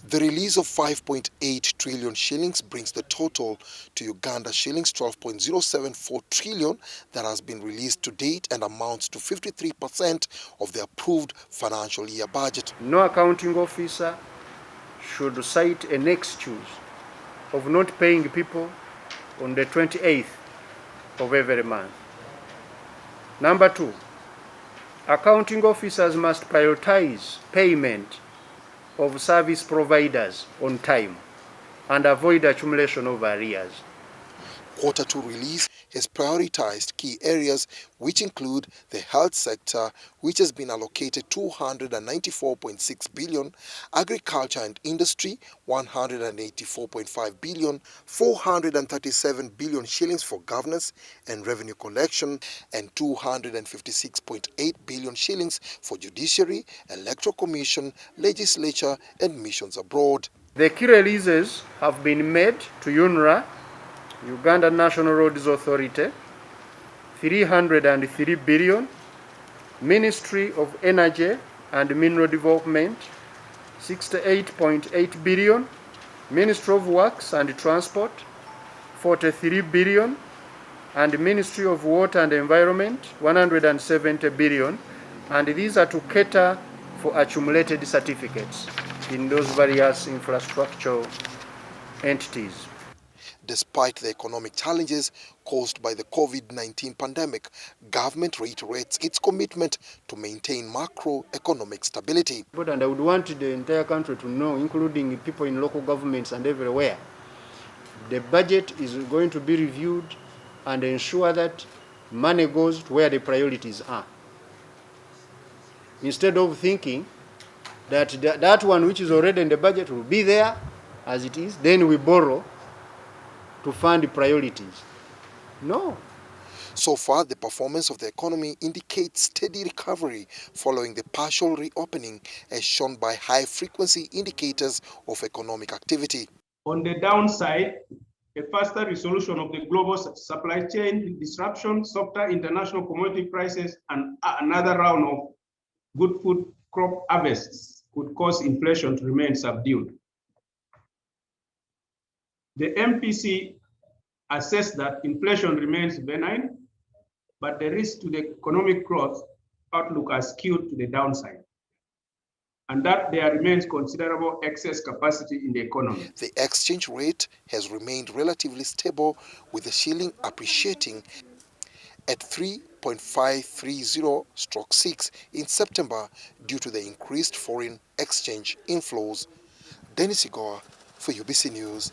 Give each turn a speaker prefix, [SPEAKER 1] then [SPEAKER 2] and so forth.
[SPEAKER 1] The release of 5.8 trillion shillings brings the total to Uganda shillings 12.074 trillion that has been released to date and amounts to 53% of the approved financial year budget.
[SPEAKER 2] No accounting officer should cite an excuse of not paying people on the 28th of every month. Number two, accounting officers must prioritize payment of service providers on time and avoid accumulation of arrears.
[SPEAKER 1] Quarter 2 release has prioritized key areas which include the health sector, which has been allocated 294.6 billion, agriculture and industry 184.5 billion, 437 billion shillings for governance and revenue collection, and 256.8 billion shillings for judiciary, electoral commission, legislature and missions abroad.
[SPEAKER 2] The key releases have been made to UNRA, Uganda National Roads Authority, 303 billion, Ministry of Energy and Mineral Development, 68.8 billion, Ministry of Works and Transport, 43 billion, and Ministry of Water and Environment, 170 billion, and these are to cater for accumulated certificates in those various infrastructure entities.
[SPEAKER 1] Despite the economic challenges caused by the COVID-19 pandemic, government reiterates its commitment to maintain macroeconomic stability.
[SPEAKER 2] And I would want the entire country to know, including people in local governments and everywhere, the budget is going to be reviewed and ensure that money goes to where the priorities are. Instead of thinking that that one which is already in the budget will be there as it is, then we borrow to fund the priorities. No.
[SPEAKER 1] So far, the performance of the economy indicates steady recovery following the partial reopening, as shown by high-frequency indicators of economic activity.
[SPEAKER 3] On the downside, a faster resolution of the global supply chain disruption, softer international commodity prices, and another round of good food crop harvests could cause inflation to remain subdued. The MPC assessed that inflation remains benign, but the risk to the economic growth outlook are skewed to the downside, and that there remains considerable excess capacity in the economy.
[SPEAKER 1] The exchange rate has remained relatively stable, with the shilling appreciating at 3.530/6 in September due to the increased foreign exchange inflows. Dennis Igoa for UBC News.